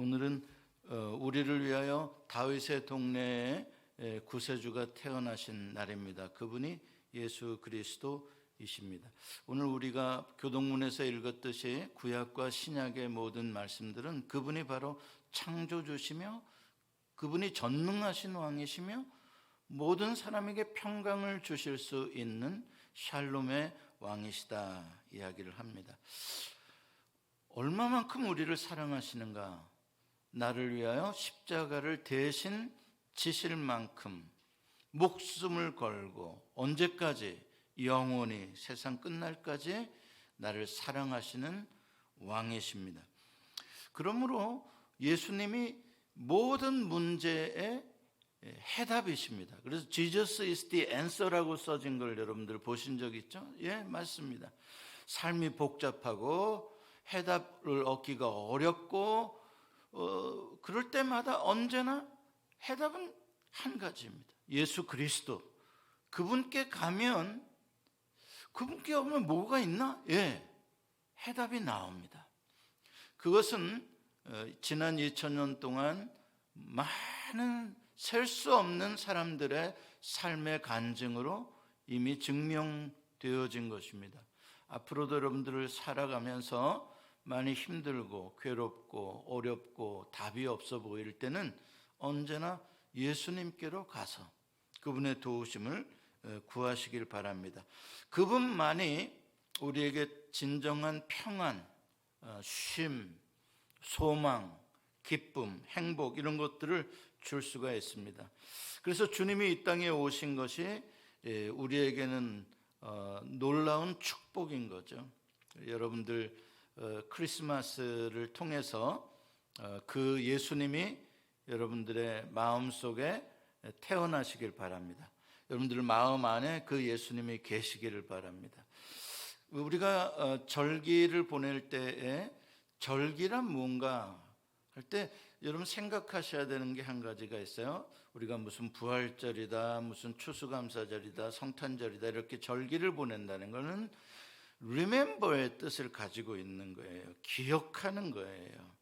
오늘은 우리를 위하여 다윗의 동네에 구세주가 태어나신 날입니다. 그분이 예수 그리스도이십니다. 오늘 우리가 교동문에서 읽었듯이 구약과 신약의 모든 말씀들은 그분이 바로 창조주시며 그분이 전능하신 왕이시며 모든 사람에게 평강을 주실 수 있는 샬롬의 왕이시다 이야기를 합니다. 얼마만큼 우리를 사랑하시는가? 나를 위하여 십자가를 대신 지실 만큼 목숨을 걸고 언제까지? 영원히 세상 끝날까지 나를 사랑하시는 왕이십니다. 그러므로 예수님이 모든 문제의 해답이십니다. 그래서 Jesus is the answer라고 써진 걸 여러분들 보신 적 있죠? 예, 맞습니다. 삶이 복잡하고 해답을 얻기가 어렵고 그럴 때마다 언제나 해답은 한 가지입니다. 예수 그리스도. 그분께 가면, 그분께 오면 뭐가 있나? 예, 해답이 나옵니다. 그것은 지난 2000년 동안 많은 셀 수 없는 사람들의 삶의 간증으로 이미 증명되어진 것입니다. 앞으로도 여러분들을 살아가면서 많이 힘들고 괴롭고 어렵고 답이 없어 보일 때는 언제나 예수님께로 가서 그분의 도우심을 구하시길 바랍니다. 그분만이 우리에게 진정한 평안, 쉼, 소망, 기쁨, 행복 이런 것들을 줄 수가 있습니다. 그래서 주님이 이 땅에 오신 것이 우리에게는 놀라운 축복인 거죠. 여러분들 크리스마스를 통해서 그 예수님이 여러분들의 마음속에 태어나시길 바랍니다. 여러분들 마음 안에 그 예수님이 계시기를 바랍니다. 우리가 절기를 보낼 때에 절기란 뭔가 할 때 여러분 생각하셔야 되는 게 한 가지가 있어요. 우리가 무슨 부활절이다, 무슨 추수감사절이다, 성탄절이다 이렇게 절기를 보낸다는 것은 remember의 뜻을 가지고 있는 거예요. 기억하는 거예요.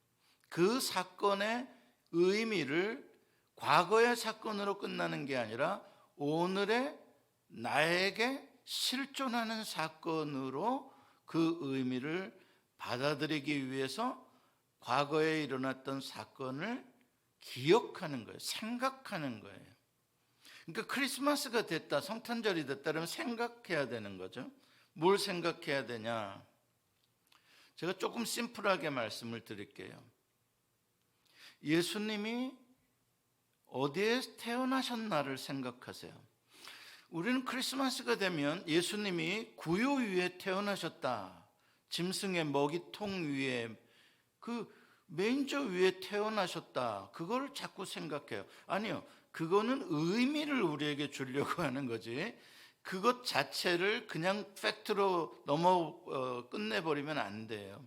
그 사건의 의미를 과거의 사건으로 끝나는 게 아니라 오늘의 나에게 실존하는 사건으로 그 의미를 받아들이기 위해서 과거에 일어났던 사건을 기억하는 거예요. 생각하는 거예요. 그러니까 크리스마스가 됐다, 성탄절이 됐다 그러면 생각해야 되는 거죠. 뭘 생각해야 되냐? 제가 조금 심플하게 말씀을 드릴게요. 예수님이 어디에 태어나셨나를 생각하세요. 우리는 크리스마스가 되면 예수님이 구유 위에 태어나셨다, 짐승의 먹이통 위에 그 메인저 위에 태어나셨다, 그걸 자꾸 생각해요. 아니요, 그거는 의미를 우리에게 주려고 하는 거지 그것 자체를 그냥 팩트로 끝내버리면 안 돼요.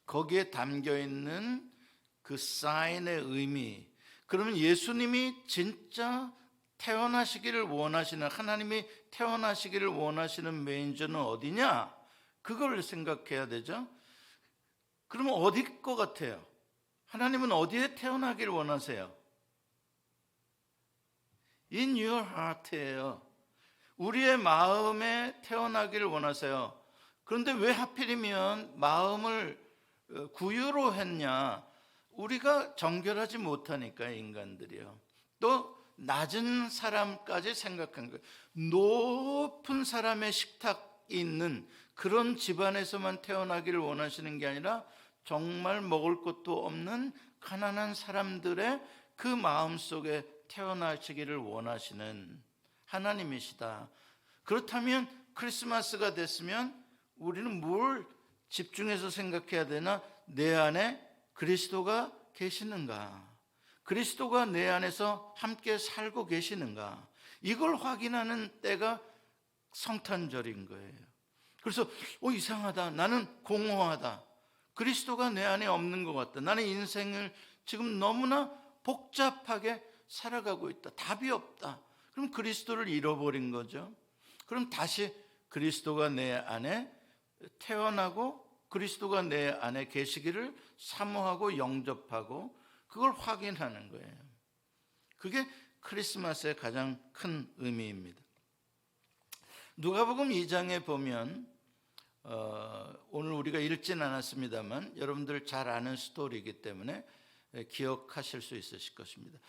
거기에 담겨있는 그 사인의 의미, 그러면 예수님이 진짜 태어나시기를 원하시는, 하나님이 태어나시기를 원하시는 메인저는 어디냐? 그걸 생각해야 되죠. 그러면 어디 것 같아요? 하나님은 어디에 태어나기를 원하세요? In your heart예요. 우리의 마음에 태어나기를 원하세요. 그런데 왜 하필이면 마음을 구유로 했냐? 우리가 정결하지 못하니까 인간들이요. 또 낮은 사람까지 생각한 거예요. 높은 사람의 식탁이 있는 그런 집안에서만 태어나기를 원하시는 게 아니라 정말 먹을 것도 없는 가난한 사람들의 그 마음속에 태어나시기를 원하시는 하나님이시다. 그렇다면 크리스마스가 됐으면 우리는 뭘 집중해서 생각해야 되나? 내 안에 그리스도가 계시는가? 그리스도가 내 안에서 함께 살고 계시는가? 이걸 확인하는 때가 성탄절인 거예요. 그래서 이상하다, 나는 공허하다, 그리스도가 내 안에 없는 것 같다, 나는 인생을 지금 너무나 복잡하게 살아가고 있다, 답이 없다. 그럼 그리스도를 잃어버린 거죠. 그럼 다시 그리스도가 내 안에 태어나고 그리스도가 내 안에 계시기를 사모하고 영접하고 그걸 확인하는 거예요. 그게 크리스마스의 가장 큰 의미입니다. 누가복음 2장에 보면 오늘 우리가 읽진 않았습니다만 여러분들 잘 아는 스토리이기 때문에 기억하실 수 있으실 것입니다.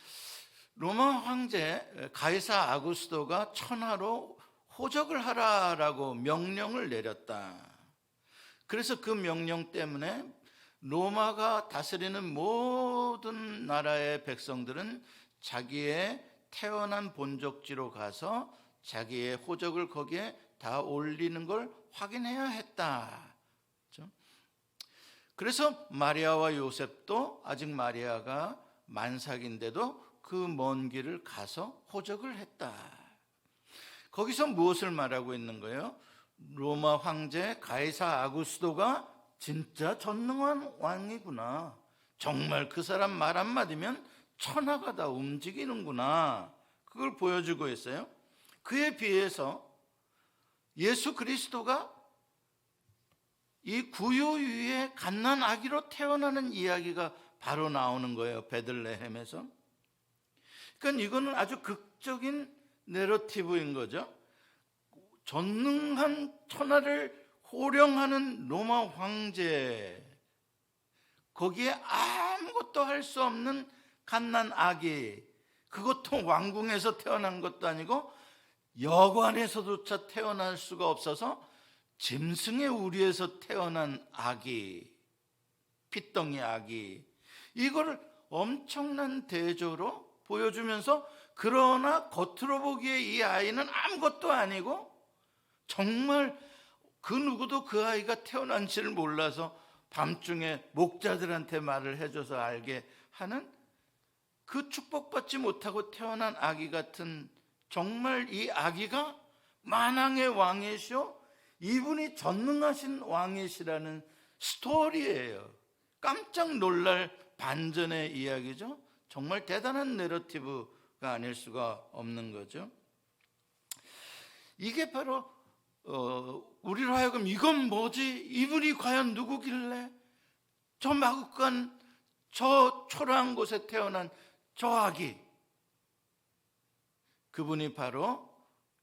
로마 황제 가이사 아구스토가 천하로 호적을 하라라고 명령을 내렸다. 그래서 그 명령 때문에 로마가 다스리는 모든 나라의 백성들은 자기의 태어난 본적지로 가서 자기의 호적을 거기에 다 올리는 걸 확인해야 했다. 그래서 마리아와 요셉도 아직 마리아가 만삭인데도 그 먼 길을 가서 호적을 했다. 거기서 무엇을 말하고 있는 거예요? 로마 황제 가이사 아구스토가 진짜 전능한 왕이구나. 정말 그 사람 말 한마디면 천하가 다 움직이는구나. 그걸 보여주고 있어요. 그에 비해서 예수 그리스도가 이 구유유의 갓난 아기로 태어나는 이야기가 바로 나오는 거예요. 베들레헴에서. 그러니까 이거는 아주 극적인 내러티브인 거죠. 전능한 천하를 호령하는 로마 황제, 거기에 아무것도 할 수 없는 갓난 아기, 그것도 왕궁에서 태어난 것도 아니고 여관에서조차 태어날 수가 없어서 짐승의 우리에서 태어난 아기, 핏덩이 아기, 이거를 엄청난 대조로 보여주면서, 그러나 겉으로 보기에 이 아이는 아무것도 아니고 정말 그 누구도 그 아이가 태어난지를 몰라서 밤중에 목자들한테 말을 해줘서 알게 하는 그 축복받지 못하고 태어난 아기 같은, 정말 이 아기가 만왕의 왕이시오, 이분이 전능하신 왕이시라는 스토리예요. 깜짝 놀랄 반전의 이야기죠. 정말 대단한 내러티브가 아닐 수가 없는 거죠. 이게 바로 우리로 하여금 이건 뭐지? 이분이 과연 누구길래? 저 마구간 저 초라한 곳에 태어난 저 아기, 그분이 바로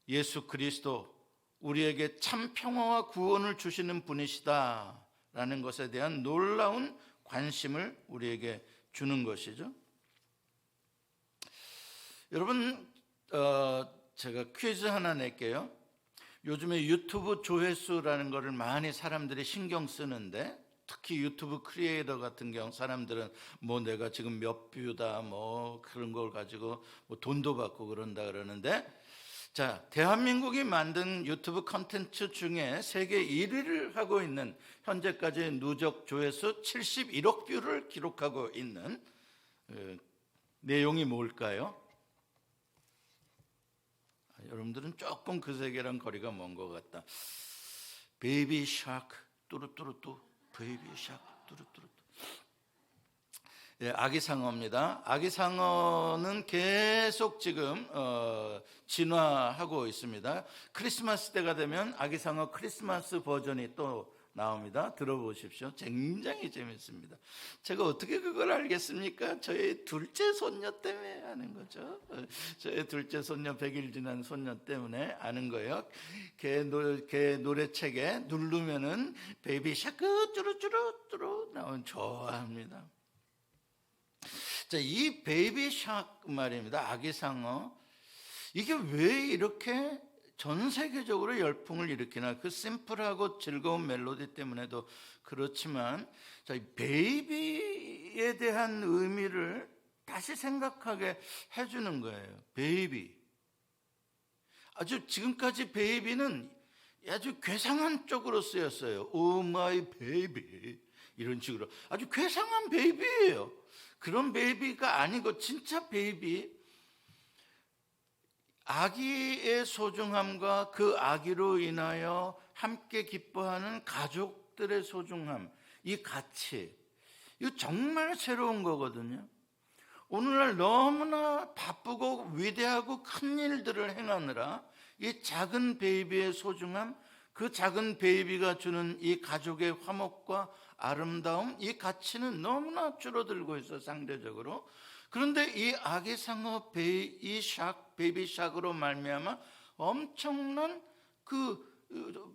예수 그리스도, 우리에게 참 평화와 구원을 주시는 분이시다라는 것에 대한 놀라운 관심을 우리에게 주는 것이죠. 여러분, 제가 퀴즈 하나 낼게요. 요즘에 유튜브 조회수라는 거를 많이 사람들이 신경 쓰는데, 특히 유튜브 크리에이터 같은 경우 사람들은 뭐 내가 지금 몇 뷰다 뭐 그런 걸 가지고 뭐 돈도 받고 그런다 그러는데, 자, 대한민국이 만든 유튜브 컨텐츠 중에 세계 1위를 하고 있는, 현재까지 누적 조회수 71억 뷰를 기록하고 있는 내용이 뭘까요? 여러분들은 조금 그 세계랑 거리가 먼 것 같다. 베이비 샤크 뚜루뚜루뚜, 베이비 샤크 뚜루뚜루뚜. 예, 아기상어입니다. 아기상어는 계속 지금 진화하고 있습니다. 크리스마스 때가 되면 아기상어 크리스마스 버전이 또 나옵니다. 들어보십시오. 굉장히 재밌습니다. 제가 어떻게 그걸 알겠습니까? 저의 둘째 손녀 때문에 아는 거죠. 저의 둘째 손녀, 100일 지난 손녀 때문에 아는 거예요. 걔 노래책에 누르면은 베이비 샤크 쭈루쭈루쭈루 나오면 좋아합니다. 자, 이 베이비 샤크 말입니다. 아기상어. 이게 왜 이렇게 전 세계적으로 열풍을 일으키나? 그 심플하고 즐거운 멜로디 때문에도 그렇지만, 자, 이 베이비에 대한 의미를 다시 생각하게 해주는 거예요. 베이비. 아주 지금까지 베이비는 아주 괴상한 쪽으로 쓰였어요. 오 마이 베이비, 이런 식으로 아주 괴상한 베이비예요. 그런 베이비가 아니고 진짜 베이비, 아기의 소중함과 그 아기로 인하여 함께 기뻐하는 가족들의 소중함, 이 가치, 이거 정말 새로운 거거든요. 오늘날 너무나 바쁘고 위대하고 큰 일들을 행하느라 이 작은 베이비의 소중함, 그 작은 베이비가 주는 이 가족의 화목과 아름다움, 이 가치는 너무나 줄어들고 있어, 상대적으로. 그런데 이 아기 상어 베이비 샥으로 말미암아 엄청난 그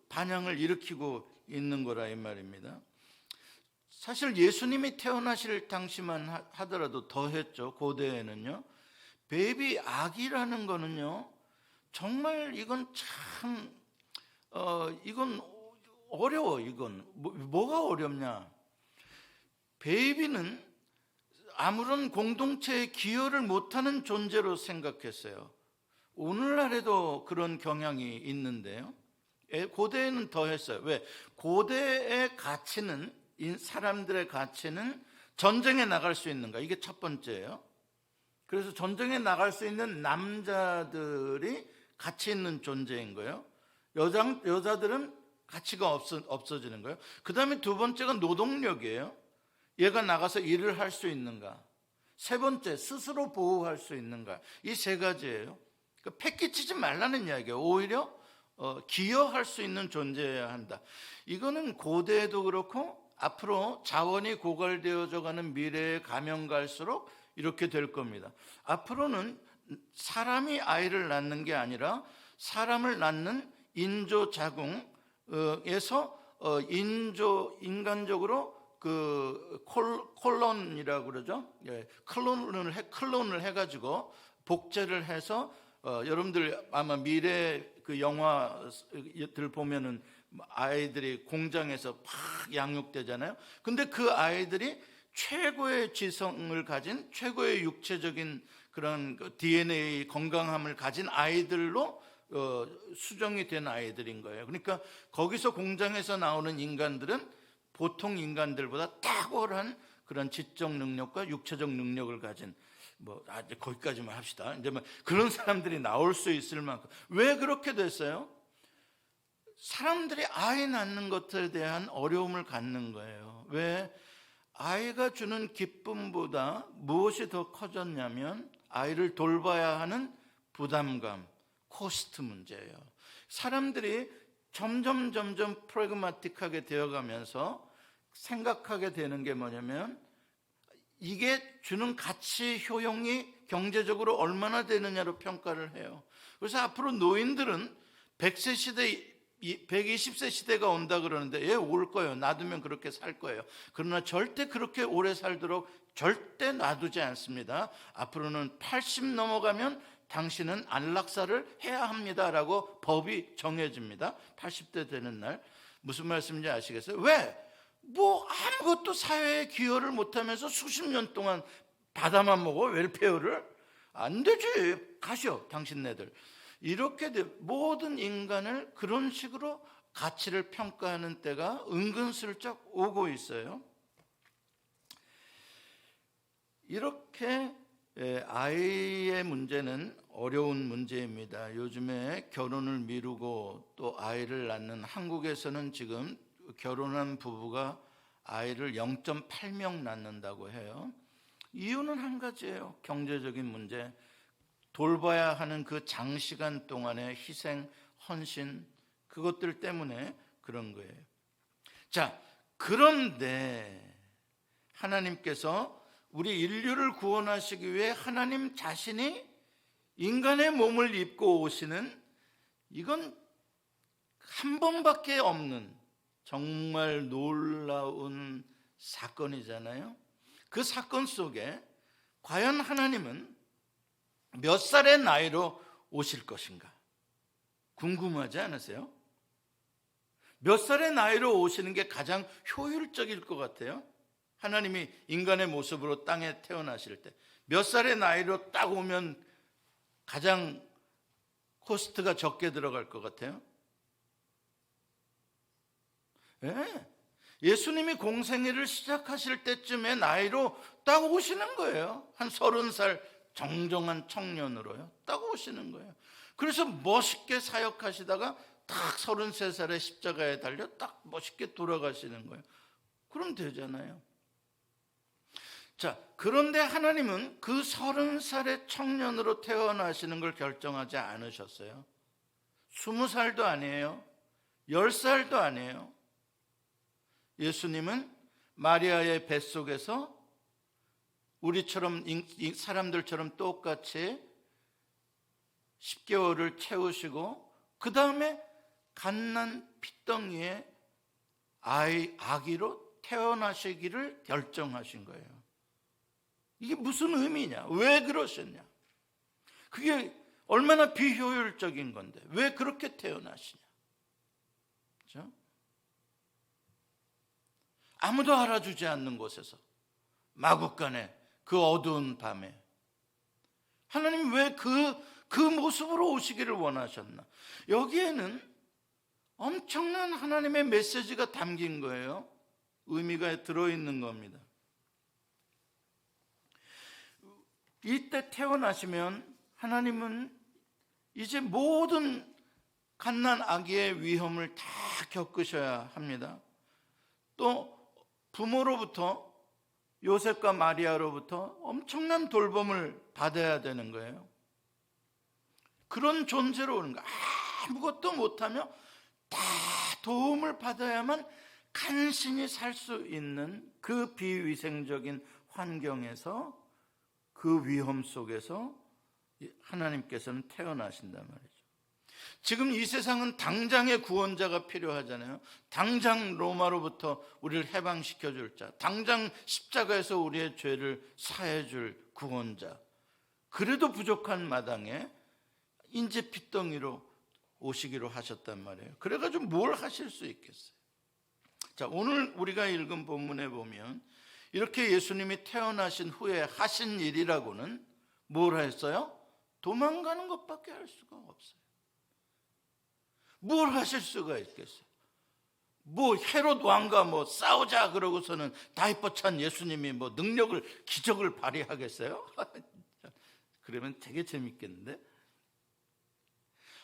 반향을 일으키고 있는 거라 이 말입니다. 사실 예수님이 태어나실 당시만 하더라도 더 했죠. 고대에는요. 베이비 아기라는 거는요, 정말 이건 참 이건 어려워. 이건 뭐가 어렵냐? 베이비는 아무런 공동체에 기여를 못하는 존재로 생각했어요. 오늘날에도 그런 경향이 있는데요. 고대에는 더 했어요. 왜? 고대의 가치는, 사람들의 가치는 전쟁에 나갈 수 있는가? 이게 첫 번째예요. 그래서 전쟁에 나갈 수 있는 남자들이 가치 있는 존재인 거예요. 여자들은 가치가 없어지는 거예요. 그 다음에 두 번째가 노동력이에요. 얘가 나가서 일을 할 수 있는가. 세 번째, 스스로 보호할 수 있는가. 이 세 가지예요. 그러니까 패기치지 말라는 이야기예요. 오히려 기여할 수 있는 존재여야 한다. 이거는 고대에도 그렇고 앞으로 자원이 고갈되어져 가는 미래에 가면 갈수록 이렇게 될 겁니다. 앞으로는 사람이 아이를 낳는 게 아니라 사람을 낳는 인조 자궁에서 인간적으로 그 콜론이라고 그러죠. 예, 클론을 해가지고 복제를 해서 여러분들 아마 미래 그 영화들 보면은 아이들이 공장에서 막 양육되잖아요. 근데 그 아이들이 최고의 지성을 가진, 최고의 육체적인 그런 DNA 건강함을 가진 아이들로 수정이 된 아이들인 거예요. 그러니까 거기서 공장에서 나오는 인간들은 보통 인간들보다 탁월한 그런 지적 능력과 육체적 능력을 가진, 이제 거기까지만 합시다. 이제 그런 사람들이 나올 수 있을 만큼. 왜 그렇게 됐어요? 사람들이 아이 낳는 것에 대한 어려움을 갖는 거예요. 왜? 아이가 주는 기쁨보다 무엇이 더 커졌냐면 아이를 돌봐야 하는 부담감, 코스트 문제예요. 사람들이 점점 프래그마틱하게 되어가면서 생각하게 되는 게 뭐냐면 이게 주는 가치 효용이 경제적으로 얼마나 되느냐로 평가를 해요. 그래서 앞으로 노인들은 100세 시대, 120세 시대가 온다 그러는데 올 거예요. 놔두면 그렇게 살 거예요. 그러나 절대 그렇게 오래 살도록 절대 놔두지 않습니다. 앞으로는 80 넘어가면 당신은 안락사를 해야 합니다라고 법이 정해집니다. 80대 되는 날. 무슨 말씀인지 아시겠어요? 왜? 아무것도 사회에 기여를 못하면서 수십 년 동안 받아만 먹어? 웰페어를? 안 되지. 가시오, 당신네들. 이렇게 모든 인간을 그런 식으로 가치를 평가하는 때가 은근슬쩍 오고 있어요. 이렇게 아이의 문제는 어려운 문제입니다. 요즘에 결혼을 미루고 또 아이를 낳는, 한국에서는 지금 결혼한 부부가 아이를 0.8명 낳는다고 해요. 이유는 한 가지예요. 경제적인 문제. 돌봐야 하는 그 장시간 동안의 희생, 헌신, 그것들 때문에 그런 거예요. 자, 그런데 하나님께서 우리 인류를 구원하시기 위해 하나님 자신이 인간의 몸을 입고 오시는, 이건 한 번밖에 없는 정말 놀라운 사건이잖아요. 그 사건 속에 과연 하나님은 몇 살의 나이로 오실 것인가? 궁금하지 않으세요? 몇 살의 나이로 오시는 게 가장 효율적일 것 같아요? 하나님이 인간의 모습으로 땅에 태어나실 때 몇 살의 나이로 딱 오면 가장 코스트가 적게 들어갈 것 같아요? 네. 예수님이 공생애를 시작하실 때쯤에 나이로 딱 오시는 거예요. 한 30살 정정한 청년으로요. 딱 오시는 거예요. 그래서 멋있게 사역하시다가 딱 33살에 십자가에 달려 딱 멋있게 돌아가시는 거예요. 그럼 되잖아요. 자, 그런데 하나님은 그 30살의 청년으로 태어나시는 걸 결정하지 않으셨어요. 20살도 아니에요. 10살도 아니에요. 예수님은 마리아의 뱃속에서 우리처럼 사람들처럼 똑같이 10개월을 채우시고 그 다음에 갓난 핏덩이에 아기로 태어나시기를 결정하신 거예요. 이게 무슨 의미냐? 왜 그러셨냐? 그게 얼마나 비효율적인 건데 왜 그렇게 태어나시냐? 그렇죠? 아무도 알아주지 않는 곳에서 마구간에 그 어두운 밤에 하나님 왜 그 모습으로 오시기를 원하셨나? 여기에는 엄청난 하나님의 메시지가 담긴 거예요. 의미가 들어있는 겁니다. 이때 태어나시면 하나님은 이제 모든 갓난 아기의 위험을 다 겪으셔야 합니다. 또 부모로부터 요셉과 마리아로부터 엄청난 돌봄을 받아야 되는 거예요. 그런 존재로 오는 거예요. 아무것도 못하며 다 도움을 받아야만 간신히 살 수 있는 그 비위생적인 환경에서 그 위험 속에서 하나님께서는 태어나신단 말이죠. 지금 이 세상은 당장의 구원자가 필요하잖아요. 당장 로마로부터 우리를 해방시켜 줄 자, 당장 십자가에서 우리의 죄를 사해 줄 구원자. 그래도 부족한 마당에 인제 핏덩이로 오시기로 하셨단 말이에요. 그래가지고 뭘 하실 수 있겠어요? 자, 오늘 우리가 읽은 본문에 보면 이렇게 예수님이 태어나신 후에 하신 일이라고는 뭘 했어요? 도망가는 것밖에 할 수가 없어요. 뭘 하실 수가 있겠어요? 뭐 헤롯 왕과 뭐 싸우자 그러고서는 다이퍼 찬 예수님이 뭐 능력을 기적을 발휘하겠어요? 그러면 되게 재밌겠는데?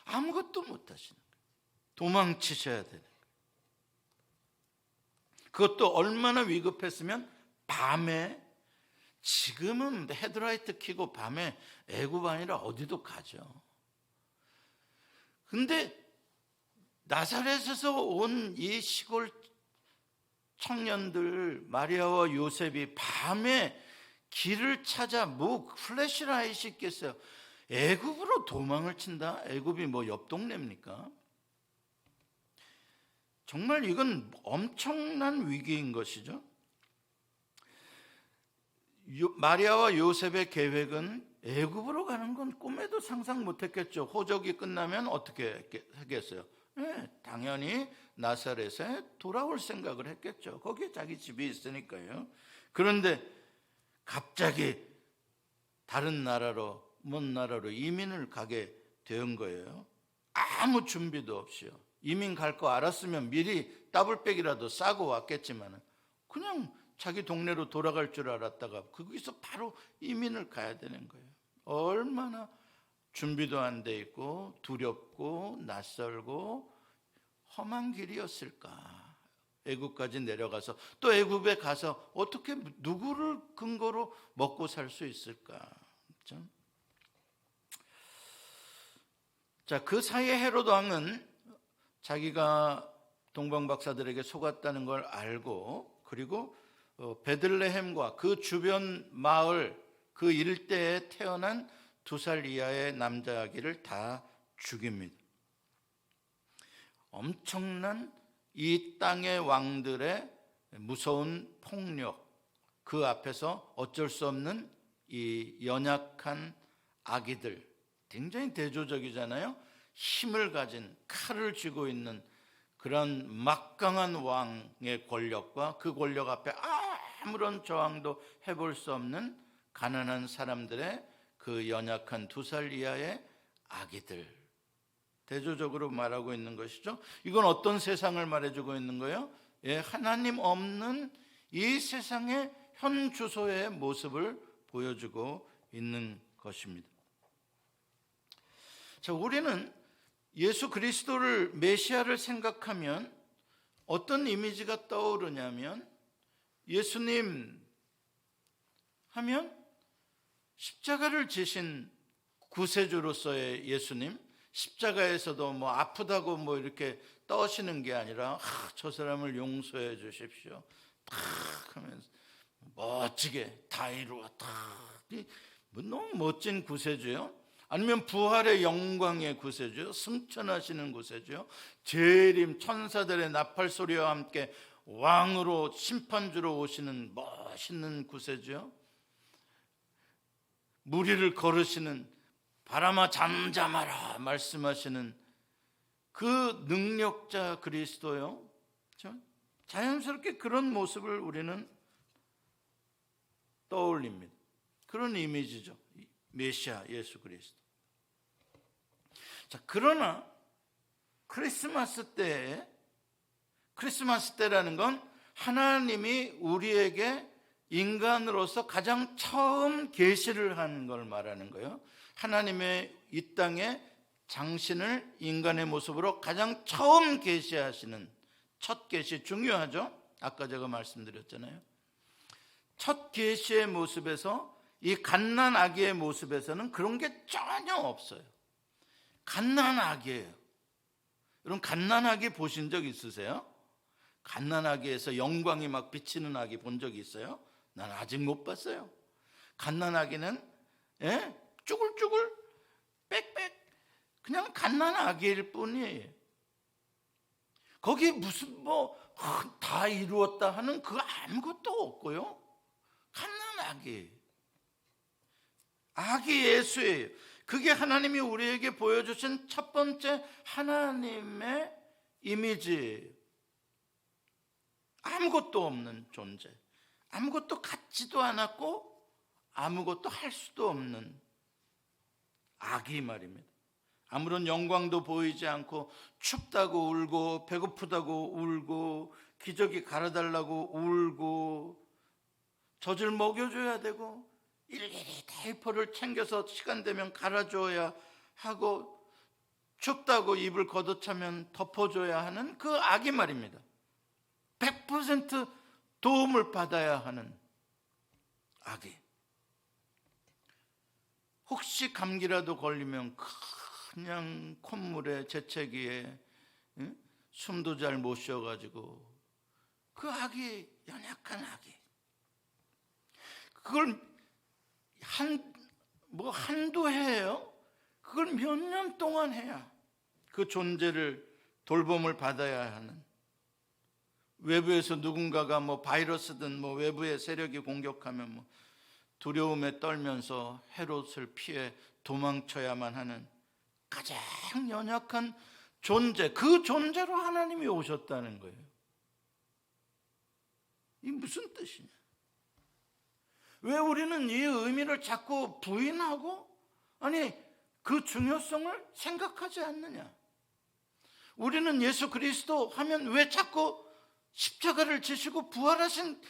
아무것도 못 하시는 거예요. 도망치셔야 되는 거예요. 그것도 얼마나 위급했으면 밤에, 지금은 헤드라이트 켜고 밤에 애굽 아니라 어디도 가죠. 근데 나사렛에서 온 이 시골 청년들 마리아와 요셉이 밤에 길을 찾아 뭐 플래시라이트 있겠어요? 애굽으로 도망을 친다? 애굽이 뭐 옆 동네입니까? 정말 이건 엄청난 위기인 것이죠. 마리아와 요셉의 계획은 애굽으로 가는 건 꿈에도 상상 못했겠죠. 호적이 끝나면 어떻게 하겠어요? 네, 당연히 나사렛에 돌아올 생각을 했겠죠. 거기에 자기 집이 있으니까요. 그런데 갑자기 다른 나라로, 먼 나라로 이민을 가게 된 거예요. 아무 준비도 없이요. 이민 갈 거 알았으면 미리 더블백이라도 싸고 왔겠지만 그냥 자기 동네로 돌아갈 줄 알았다가 거기서 바로 이민을 가야 되는 거예요. 얼마나 준비도 안 돼 있고 두렵고 낯설고 험한 길이었을까. 애굽까지 내려가서 또 애굽에 가서 어떻게 누구를 근거로 먹고 살 수 있을까. 그렇죠? 자, 그 사이에 헤롯 왕은 자기가 동방 박사들에게 속았다는 걸 알고 그리고 베들레헴과 그 주변 마을 그 일대에 태어난 2살 이하의 남자아기를 다 죽입니다. 엄청난 이 땅의 왕들의 무서운 폭력, 그 앞에서 어쩔 수 없는 이 연약한 아기들, 굉장히 대조적이잖아요. 힘을 가진 칼을 쥐고 있는 그런 막강한 왕의 권력과 그 권력 앞에 아무런 저항도 해볼 수 없는 가난한 사람들의 그 연약한 2살 이하의 아기들, 대조적으로 말하고 있는 것이죠. 이건 어떤 세상을 말해주고 있는 거예요? 예, 하나님 없는 이 세상의 현 주소의 모습을 보여주고 있는 것입니다. 자, 우리는 예수 그리스도를 메시아를 생각하면 어떤 이미지가 떠오르냐면 예수님 하면 십자가를 지신 구세주로서의 예수님, 십자가에서도 뭐 아프다고 뭐 이렇게 떠시는 게 아니라 저 사람을 용서해 주십시오 탁 하면서 멋지게 다 이루었다. 뭐 너무 멋진 구세주요. 아니면 부활의 영광의 구세주, 승천하시는 구세주, 재림 천사들의 나팔 소리와 함께 왕으로 심판주로 오시는 멋있는 구세주요. 무리를 거르시는 바람아 잠잠하라 말씀하시는 그 능력자 그리스도요. 자연스럽게 그런 모습을 우리는 떠올립니다. 그런 이미지죠. 메시아 예수 그리스도. 자, 그러나 크리스마스 때라는 건 하나님이 우리에게 인간으로서 가장 처음 계시를 한 걸 말하는 거예요. 하나님의 이 땅에 장신을 인간의 모습으로 가장 처음 계시하시는 첫 계시 중요하죠. 아까 제가 말씀드렸잖아요. 첫 계시의 모습에서 이 갓난 아기의 모습에서는 그런 게 전혀 없어요. 갓난 아기예요. 여러분 갓난 아기 보신 적 있으세요? 갓난 아기에서 영광이 막 비치는 아기 본 적 있어요? 난 아직 못 봤어요. 갓난 아기는 쭈글쭈글 빽빽 그냥 갓난 아기일 뿐이에요. 거기 무슨 다 이루었다 하는 그거 아무것도 없고요. 갓난 아기 예수예요. 그게 하나님이 우리에게 보여주신 첫 번째 하나님의 이미지예요. 아무것도 없는 존재, 아무것도 갖지도 않았고 아무것도 할 수도 없는 아기 말입니다. 아무런 영광도 보이지 않고 춥다고 울고 배고프다고 울고 기저귀 갈아달라고 울고 젖을 먹여줘야 되고 일일이 다이퍼를 챙겨서 시간 되면 갈아줘야 하고 춥다고 이불 걷어차면 덮어줘야 하는 그 아기 말입니다. 100% 도움을 받아야 하는 아기. 혹시 감기라도 걸리면 그냥 콧물에 재채기에 숨도 잘 못 쉬어가지고 그 아기, 연약한 아기, 그걸 한두 해예요. 그걸 몇 년 동안 해야 그 존재를 돌봄을 받아야 하는, 외부에서 누군가가 바이러스든 외부의 세력이 공격하면 두려움에 떨면서 헤롯을 피해 도망쳐야만 하는 가장 연약한 존재, 그 존재로 하나님이 오셨다는 거예요. 이게 무슨 뜻이냐? 왜 우리는 이 의미를 자꾸 부인하고 그 중요성을 생각하지 않느냐? 우리는 예수 그리스도 하면 왜 자꾸 십자가를 지시고 부활하신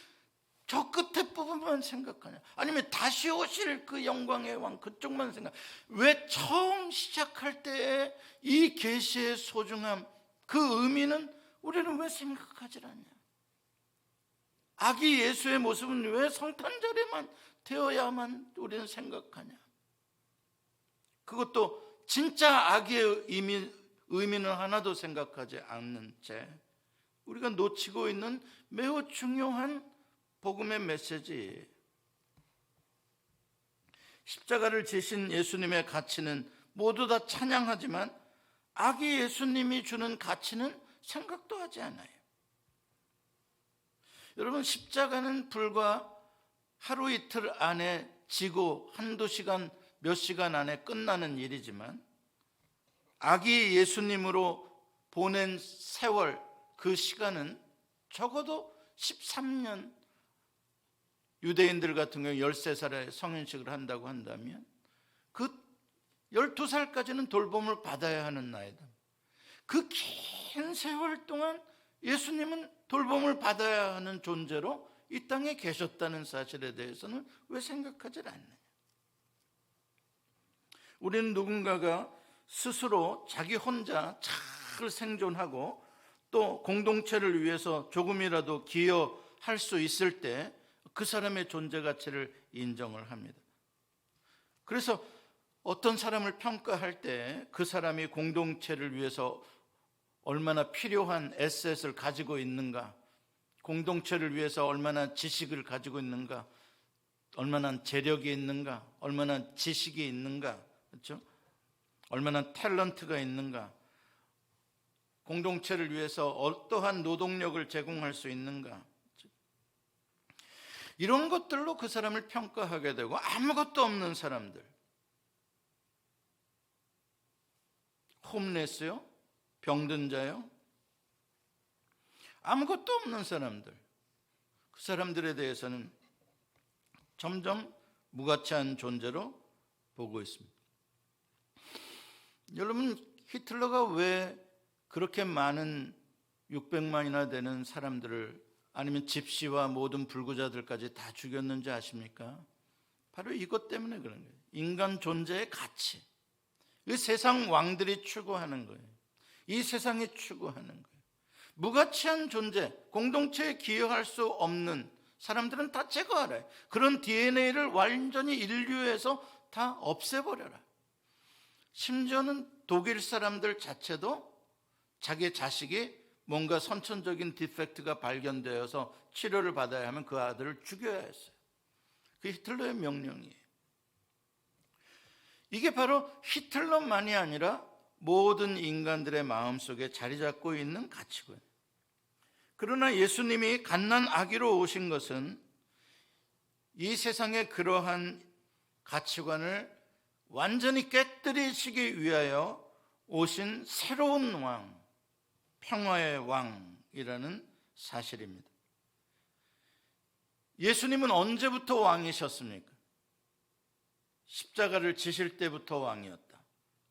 저 끝에 부분만 생각하냐? 아니면 다시 오실 그 영광의 왕 그쪽만 생각? 왜 처음 시작할 때의 이 계시의 소중함, 그 의미는 우리는 왜 생각하지 않냐? 아기 예수의 모습은 왜 성탄절에만 되어야만 우리는 생각하냐? 그것도 진짜 아기의 의미는 하나도 생각하지 않는 채 우리가 놓치고 있는 매우 중요한 복음의 메시지. 십자가를 지신 예수님의 가치는 모두 다 찬양하지만 아기 예수님이 주는 가치는 생각도 하지 않아요. 여러분, 십자가는 불과 하루 이틀 안에 지고 한두 시간, 몇 시간 안에 끝나는 일이지만 아기 예수님으로 보낸 세월, 그 시간은 적어도 13년, 유대인들 같은 경우 13살에 성인식을 한다고 한다면 그 12살까지는 돌봄을 받아야 하는 나이다. 그 긴 세월 동안 예수님은 돌봄을 받아야 하는 존재로 이 땅에 계셨다는 사실에 대해서는 왜 생각하지 않느냐? 우리는 누군가가 스스로 자기 혼자 잘 생존하고 또 공동체를 위해서 조금이라도 기여할 수 있을 때 그 사람의 존재 가치를 인정을 합니다. 그래서 어떤 사람을 평가할 때 그 사람이 공동체를 위해서 얼마나 필요한 에셋을 가지고 있는가, 공동체를 위해서 얼마나 지식을 가지고 있는가, 얼마나 재력이 있는가, 얼마나 지식이 있는가, 그렇죠? 얼마나 탤런트가 있는가, 공동체를 위해서 어떠한 노동력을 제공할 수 있는가, 이런 것들로 그 사람을 평가하게 되고, 아무것도 없는 사람들, 홈레스요, 병든 자요, 아무것도 없는 사람들, 그 사람들에 대해서는 점점 무가치한 존재로 보고 있습니다. 여러분, 히틀러가 왜 그렇게 많은 600만이나 되는 사람들을, 아니면 집시와 모든 불구자들까지 다 죽였는지 아십니까? 바로 이것 때문에 그런 거예요. 인간 존재의 가치, 이 세상 왕들이 추구하는 거예요. 이 세상이 추구하는 거예요. 무가치한 존재, 공동체에 기여할 수 없는 사람들은 다 제거하라. 그런 DNA를 완전히 인류에서 다 없애버려라. 심지어는 독일 사람들 자체도 자기 자식이 뭔가 선천적인 디펙트가 발견되어서 치료를 받아야 하면 그 아들을 죽여야 했어요. 그게 히틀러의 명령이에요. 이게 바로 히틀러만이 아니라 모든 인간들의 마음속에 자리 잡고 있는 가치고요. 그러나 예수님이 갓난 아기로 오신 것은 이 세상의 그러한 가치관을 완전히 깨뜨리시기 위하여 오신 새로운 왕, 평화의 왕이라는 사실입니다. 예수님은 언제부터 왕이셨습니까? 십자가를 지실 때부터 왕이었다.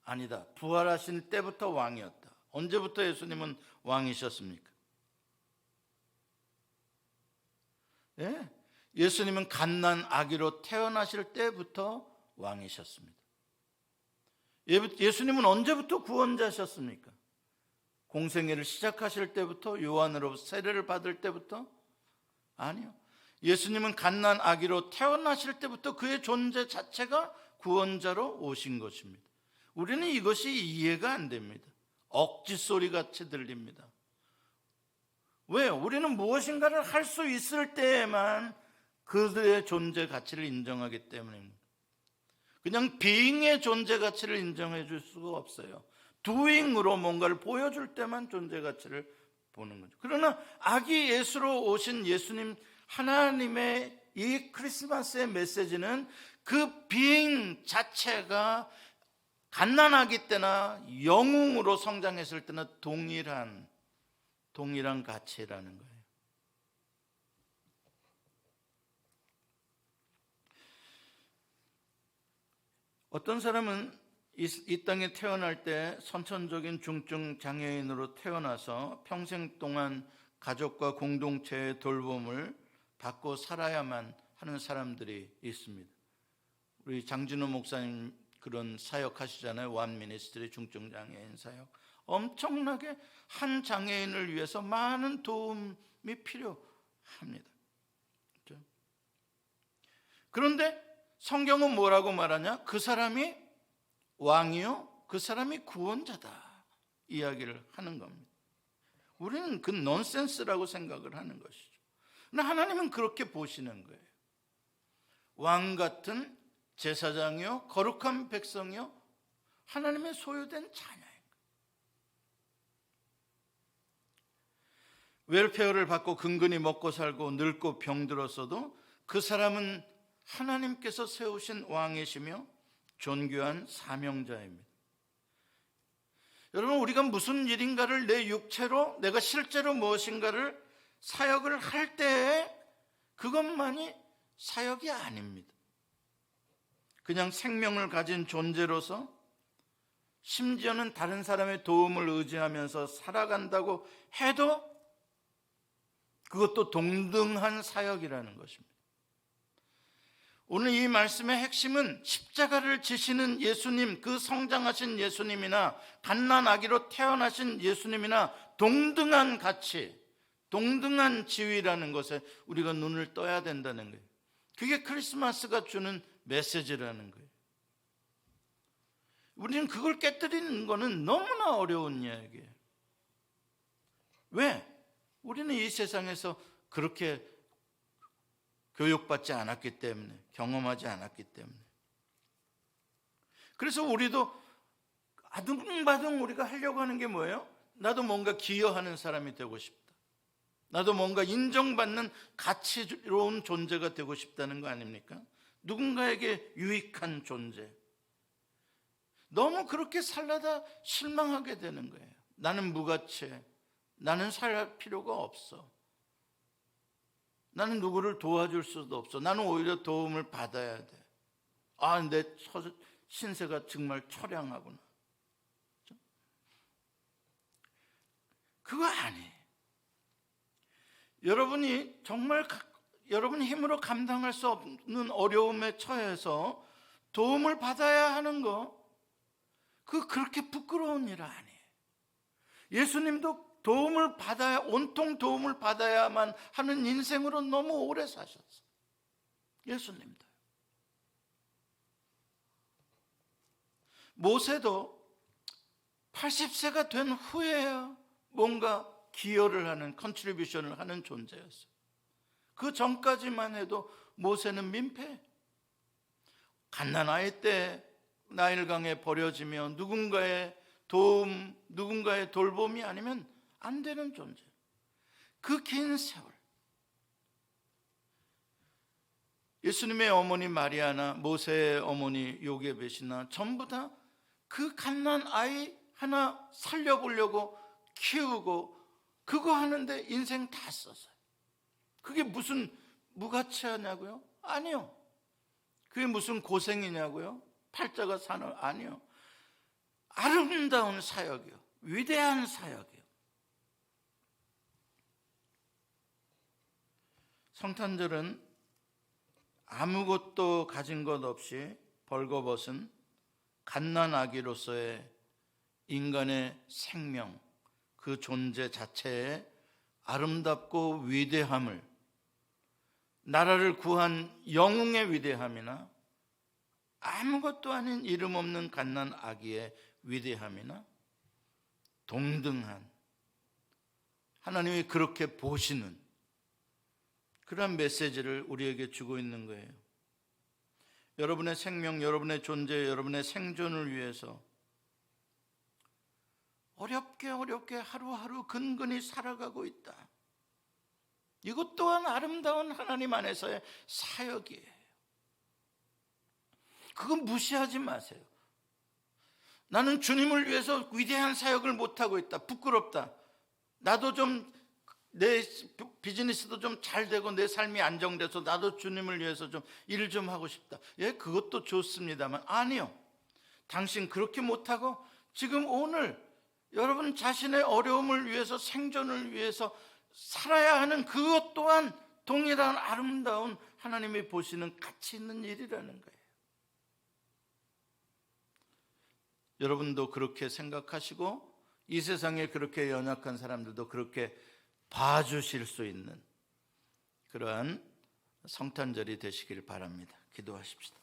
아니다. 부활하신 때부터 왕이었다. 언제부터 예수님은 왕이셨습니까? 예? 예수님은 갓난 아기로 태어나실 때부터 왕이셨습니다. 예수님은 언제부터 구원자셨습니까? 공생애를 시작하실 때부터, 요한으로부터 세례를 받을 때부터? 아니요. 예수님은 갓난 아기로 태어나실 때부터 그의 존재 자체가 구원자로 오신 것입니다. 우리는 이것이 이해가 안 됩니다. 억지 소리 같이 들립니다. 왜요? 우리는 무엇인가를 할 수 있을 때에만 그들의 존재 가치를 인정하기 때문입니다. 그냥 being의 존재 가치를 인정해 줄 수가 없어요. doing으로 뭔가를 보여줄 때만 존재 가치를 보는 거죠. 그러나 아기 예수로 오신 예수님, 하나님의 이 크리스마스의 메시지는 그 being 자체가 갓난아기 때나 영웅으로 성장했을 때나 동일한 가치라는 거예요. 어떤 사람은 이 땅에 태어날 때 선천적인 중증 장애인으로 태어나서 평생 동안 가족과 공동체의 돌봄을 받고 살아야만 하는 사람들이 있습니다. 우리 장진호 목사님 그런 사역 하시잖아요. 원 미니스트리 중증 장애인 사역. 엄청나게 한 장애인을 위해서 많은 도움이 필요합니다. 그렇죠? 그런데 성경은 뭐라고 말하냐? 그 사람이 왕이요, 그 사람이 구원자다 이야기를 하는 겁니다. 우리는 그 넌센스라고 생각을 하는 것이죠. 그러나 하나님은 그렇게 보시는 거예요. 왕 같은 제사장이요, 거룩한 백성이요, 하나님의 소유된 자녀예요. 웰페어를 받고 근근히 먹고 살고 늙고 병들었어도 그 사람은 하나님께서 세우신 왕이시며 존귀한 사명자입니다. 여러분, 우리가 무슨 일인가를 내 육체로, 내가 실제로 무엇인가를 사역을 할 때에 그것만이 사역이 아닙니다. 그냥 생명을 가진 존재로서, 심지어는 다른 사람의 도움을 의지하면서 살아간다고 해도 그것도 동등한 사역이라는 것입니다. 오늘 이 말씀의 핵심은 십자가를 지시는 예수님, 그 성장하신 예수님이나 갓난 아기로 태어나신 예수님이나 동등한 가치, 동등한 지위라는 것에 우리가 눈을 떠야 된다는 거예요. 그게 크리스마스가 주는 메시지라는 거예요. 우리는 그걸 깨뜨리는 거는 너무나 어려운 이야기예요. 왜? 우리는 이 세상에서 그렇게 교육받지 않았기 때문에, 경험하지 않았기 때문에. 그래서 우리도 아둥바둥 우리가 하려고 하는 게 뭐예요? 나도 뭔가 기여하는 사람이 되고 싶다. 나도 뭔가 인정받는 가치로운 존재가 되고 싶다는 거 아닙니까? 누군가에게 유익한 존재. 너무 그렇게 살다가 실망하게 되는 거예요. 나는 무가치해. 나는 살 필요가 없어. 나는 누구를 도와줄 수도 없어. 나는 오히려 도움을 받아야 돼. 아, 내 신세가 정말 처량하구나. 그거 아니에요. 여러분이 정말 여러분 힘으로 감당할 수 없는 어려움에 처해서 도움을 받아야 하는 거, 그렇게 부끄러운 일 아니에요. 예수님도 도움을 받아야, 온통 도움을 받아야만 하는 인생으로 너무 오래 사셨어요. 예수님도. 모세도 80세가 된 후에야 뭔가 기여를 하는, 컨트리뷰션을 하는 존재였어요. 그 전까지만 해도 모세는 민폐. 갓난아이 때 나일강에 버려지며 누군가의 도움, 누군가의 돌봄이 아니면 안 되는 존재. 그 긴 세월. 예수님의 어머니 마리아나 모세의 어머니 요게벳이나 전부 다 그 갓난아이 하나 살려보려고 키우고 그거 하는데 인생 다 썼어요. 그게 무슨 무가치하냐고요? 아니요. 그게 무슨 고생이냐고요? 팔자가 사는, 아니요. 아름다운 사역이요. 위대한 사역이요. 성탄절은 아무것도 가진 것 없이 벌거벗은 갓난아기로서의 인간의 생명, 그 존재 자체의 아름답고 위대함을, 나라를 구한 영웅의 위대함이나 아무것도 아닌 이름 없는 갓난아기의 위대함이나 동등한, 하나님이 그렇게 보시는 그런 메시지를 우리에게 주고 있는 거예요. 여러분의 생명, 여러분의 존재, 여러분의 생존을 위해서 어렵게 하루하루 근근히 살아가고 있다. 이것 또한 아름다운 하나님 안에서의 사역이에요. 그건 무시하지 마세요. 나는 주님을 위해서 위대한 사역을 못하고 있다. 부끄럽다. 나도 좀 내 비즈니스도 좀 잘 되고 내 삶이 안정돼서 나도 주님을 위해서 좀 일 좀 하고 싶다. 예, 그것도 좋습니다만 아니요. 당신 그렇게 못하고 지금 오늘 여러분 자신의 어려움을 위해서, 생존을 위해서 살아야 하는 그것 또한 동일한 아름다운 하나님이 보시는 가치 있는 일이라는 거예요. 여러분도 그렇게 생각하시고 이 세상에 그렇게 연약한 사람들도 그렇게 봐주실 수 있는 그러한 성탄절이 되시길 바랍니다. 기도하십시다.